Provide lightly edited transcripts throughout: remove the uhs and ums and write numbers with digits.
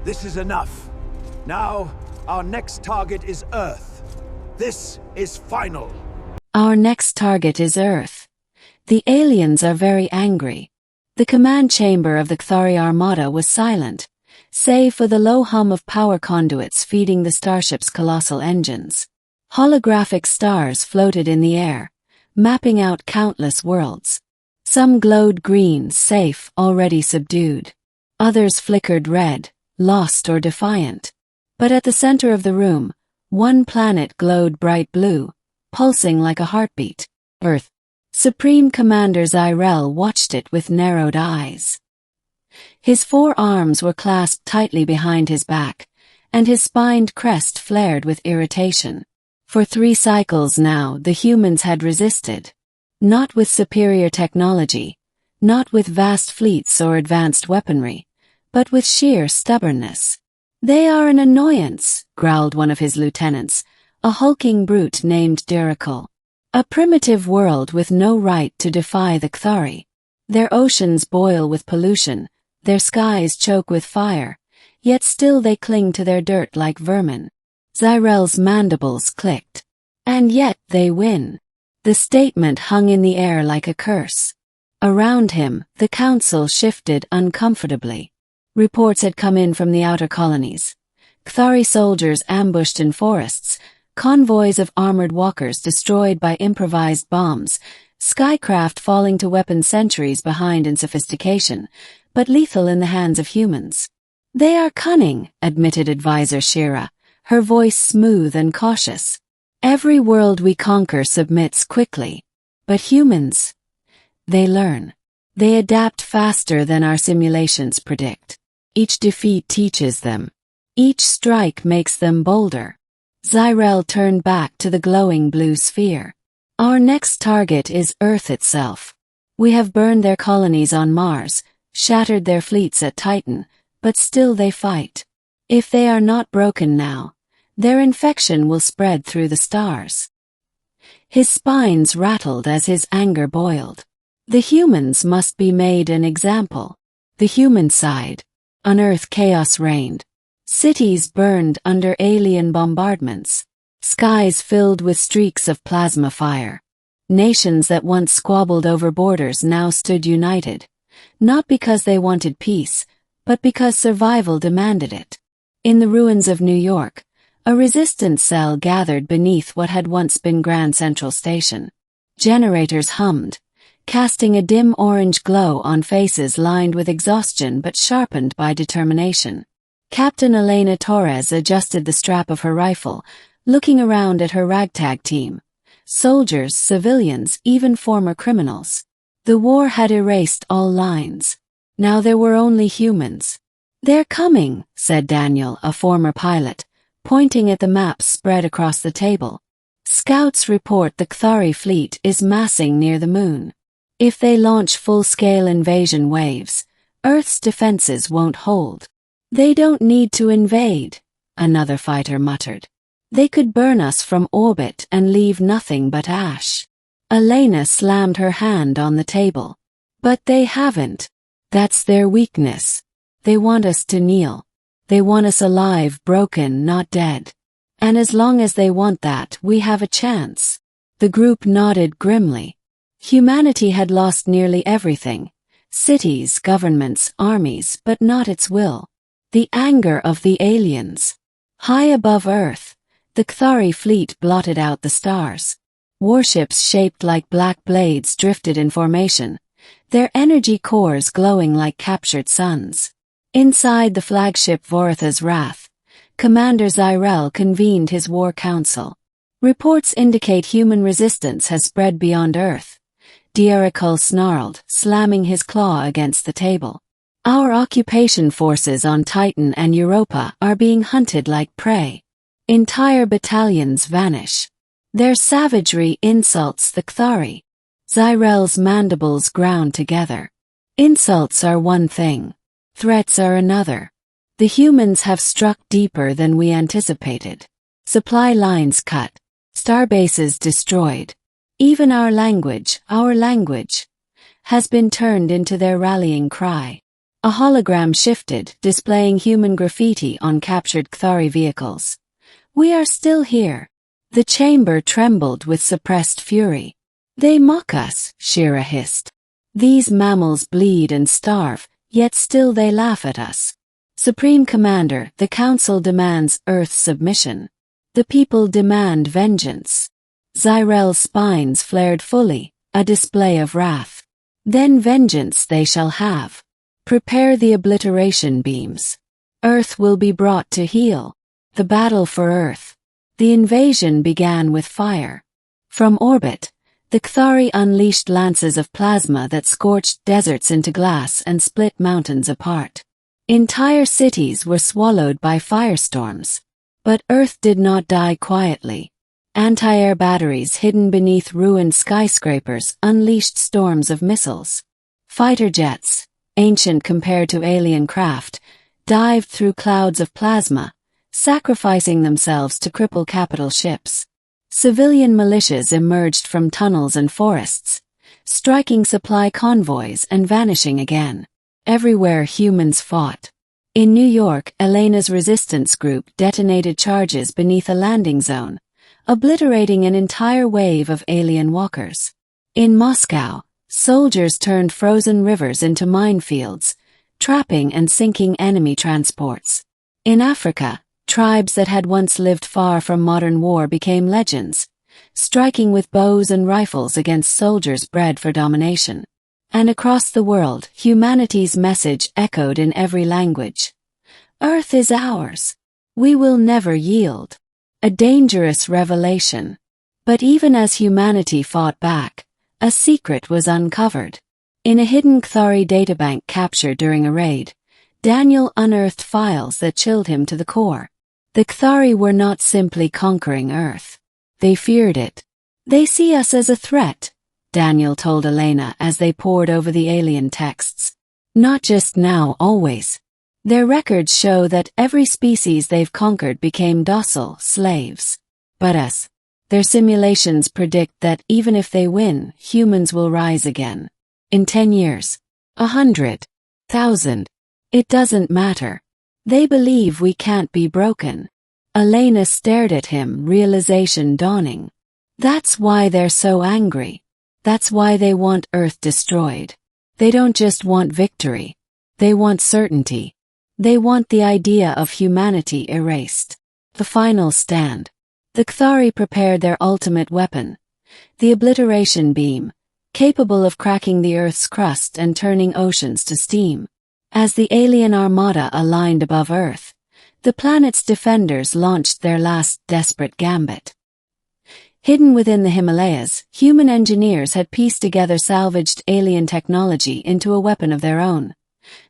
This is enough. Now, our next target is Earth. This is final. Our next target is Earth. The aliens are very angry. The command chamber of the K'thari Armada was silent, save for the low hum of power conduits feeding the starship's colossal engines. Holographic stars floated in the air, mapping out countless worlds. Some glowed green, safe, already subdued. Others flickered red, lost or defiant. But at the center of the room, one planet glowed bright blue, pulsing like a heartbeat. Earth. Supreme Commander Zyrel watched it with narrowed eyes. His 4 arms were clasped tightly behind his back, and his spined crest flared with irritation. For 3 cycles now the humans had resisted. Not with superior technology, not with vast fleets or advanced weaponry, but with sheer stubbornness. "They are an annoyance," growled one of his lieutenants, a hulking brute named Duracle. "A primitive world with no right to defy the K'thari. Their oceans boil with pollution, their skies choke with fire, yet still they cling to their dirt like vermin." Zyrel's mandibles clicked. "And yet they win." The statement hung in the air like a curse. Around him, the council shifted uncomfortably. Reports had come in from the outer colonies. K'thari soldiers ambushed in forests, convoys of armored walkers destroyed by improvised bombs, skycraft falling to weapons centuries behind in sophistication, but lethal in the hands of humans. "They are cunning," admitted Advisor Shira, her voice smooth and cautious. "Every world we conquer submits quickly. But humans, they learn. They adapt faster than our simulations predict. Each defeat teaches them. Each strike makes them bolder." Zyrel turned back to the glowing blue sphere. "Our next target is Earth itself. We have burned their colonies on Mars, shattered their fleets at Titan, but still they fight. If they are not broken now, their infection will spread through the stars." His spines rattled as his anger boiled. The humans must be made an example. The human side. On Earth chaos reigned. Cities burned under alien bombardments. Skies filled with streaks of plasma fire. Nations that once squabbled over borders now stood united, not because they wanted peace, but because survival demanded it. In the ruins of New York, a resistance cell gathered beneath what had once been Grand Central Station. Generators hummed, casting a dim orange glow on faces lined with exhaustion but sharpened by determination. Captain Elena Torres adjusted the strap of her rifle, looking around at her ragtag team. Soldiers, civilians, even former criminals. The war had erased all lines. Now there were only humans. "They're coming," said Daniel, a former pilot, pointing at the maps spread across the table. "Scouts report the K'thari fleet is massing near the moon. If they launch full-scale invasion waves, Earth's defenses won't hold." "They don't need to invade," another fighter muttered. "They could burn us from orbit and leave nothing but ash." Elena slammed her hand on the table. "But they haven't. That's their weakness. They want us to kneel. They want us alive, broken, not dead. And as long as they want that, we have a chance." The group nodded grimly. Humanity had lost nearly everything. Cities, governments, armies, but not its will. The anger of the aliens. High above Earth, the K'thari fleet blotted out the stars. Warships shaped like black blades drifted in formation, their energy cores glowing like captured suns. Inside the flagship Voritha's Wrath, Commander Zyrel convened his war council. Reports indicate human resistance has spread beyond Earth. Duracle snarled, slamming his claw against the table. "Our occupation forces on Titan and Europa are being hunted like prey. Entire battalions vanish. Their savagery insults the K'thari." Zyrel's mandibles ground together. "Insults are one thing. Threats are another. The humans have struck deeper than we anticipated. Supply lines cut. Starbases destroyed. Even our language, has been turned into their rallying cry. A hologram shifted, displaying human graffiti on captured K'thari vehicles. "We are still here." The chamber trembled with suppressed fury. "They mock us," Shira hissed. "These mammals bleed and starve, yet still they laugh at us." "Supreme Commander, the Council demands Earth's submission. The people demand vengeance." Zyrel's spines flared fully, a display of wrath. "Then vengeance they shall have. Prepare the obliteration beams. Earth will be brought to heel." The battle for Earth. The invasion began with fire. From orbit, the K'thari unleashed lances of plasma that scorched deserts into glass and split mountains apart. Entire cities were swallowed by firestorms. But Earth did not die quietly. Anti-air batteries hidden beneath ruined skyscrapers unleashed storms of missiles. Fighter jets, ancient compared to alien craft, dived through clouds of plasma, sacrificing themselves to cripple capital ships. Civilian militias emerged from tunnels and forests, striking supply convoys and vanishing again. Everywhere humans fought. In New York, Elena's resistance group detonated charges beneath a landing zone, obliterating an entire wave of alien walkers. In Moscow, soldiers turned frozen rivers into minefields, trapping and sinking enemy transports. In Africa, tribes that had once lived far from modern war became legends, striking with bows and rifles against soldiers bred for domination. And across the world, humanity's message echoed in every language. "Earth is ours. We will never yield." A dangerous revelation. But even as humanity fought back, a secret was uncovered. In a hidden K'thari databank captured during a raid, Daniel unearthed files that chilled him to the core. The K'thari were not simply conquering Earth. They feared it. "They see us as a threat," Daniel told Elena as they pored over the alien texts. "Not just now, always. Their records show that every species they've conquered became docile slaves. But us. Their simulations predict that even if they win, humans will rise again. In 10 years. 100. 1,000. It doesn't matter. They believe we can't be broken." Elena stared at him, realization dawning. That's why they're so angry. That's why they want Earth destroyed. They don't just want victory. They want certainty. They want the idea of humanity erased. The final stand. The K'thari prepared their ultimate weapon, the obliteration beam, capable of cracking the Earth's crust and turning oceans to steam. As the alien armada aligned above Earth, the planet's defenders launched their last desperate gambit. Hidden within the Himalayas, human engineers had pieced together salvaged alien technology into a weapon of their own.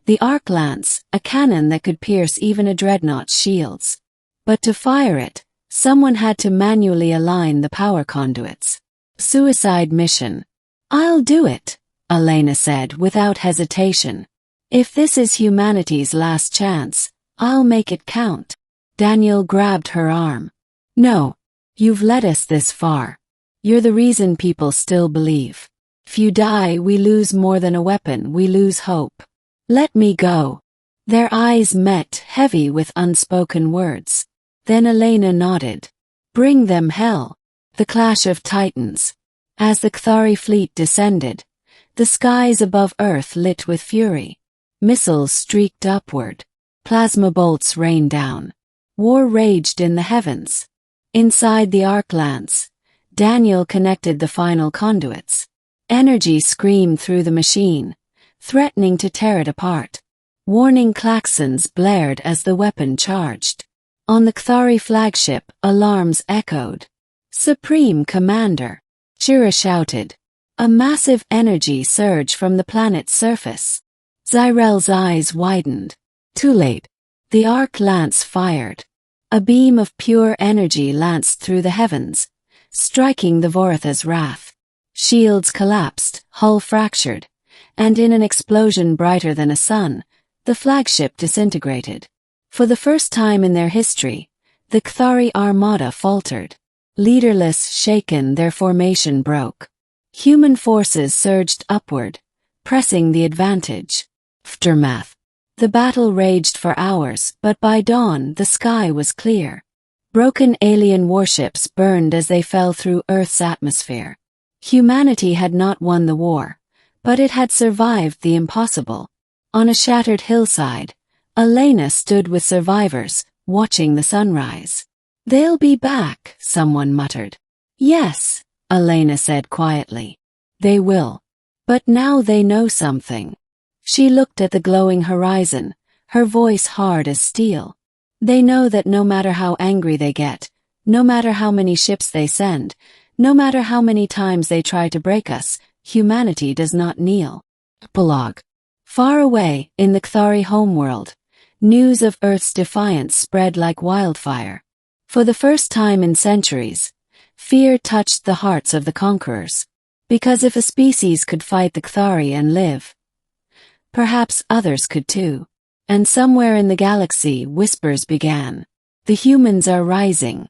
The arc lance, a cannon that could pierce even a dreadnought's shields. But to fire it, someone had to manually align the power conduits. Suicide mission. "I'll do it," Elena said without hesitation. "If this is humanity's last chance, I'll make it count." Daniel grabbed her arm. "No. You've led us this far. You're the reason people still believe. If you die, we lose more than a weapon, we lose hope. Let me go." Their eyes met, heavy with unspoken words. Then Elena nodded. "Bring them hell." The clash of titans. As the K'thari fleet descended, the skies above Earth lit with fury. Missiles streaked upward. Plasma bolts rained down. War raged in the heavens. Inside the arc lance, Daniel connected the final conduits. Energy screamed through the machine, threatening to tear it apart. Warning klaxons blared as the weapon charged. On the K'thari flagship, alarms echoed. "Supreme Commander!" Shira shouted. A massive energy surge from the planet's surface. Zyrel's eyes widened. Too late. The arc lance fired. A beam of pure energy lanced through the heavens, striking the Voratha's wrath. Shields collapsed, hull fractured, and in an explosion brighter than a sun, the flagship disintegrated. For the first time in their history, the K'thari Armada faltered. Leaderless, shaken, their formation broke. Human forces surged upward, pressing the advantage. Aftermath. The battle raged for hours, but by dawn the sky was clear. Broken alien warships burned as they fell through Earth's atmosphere. Humanity had not won the war, but it had survived the impossible. On a shattered hillside, Elena stood with survivors, watching the sunrise. "They'll be back," someone muttered. "Yes," Elena said quietly. "They will. But now they know something." She looked at the glowing horizon, her voice hard as steel. "They know that no matter how angry they get, no matter how many ships they send, no matter how many times they try to break us, humanity does not kneel." Epilogue. Far away, in the K'thari homeworld, news of Earth's defiance spread like wildfire. For the first time in centuries, fear touched the hearts of the conquerors. Because if a species could fight the K'thari and live, perhaps others could too. And somewhere in the galaxy whispers began. "The humans are rising.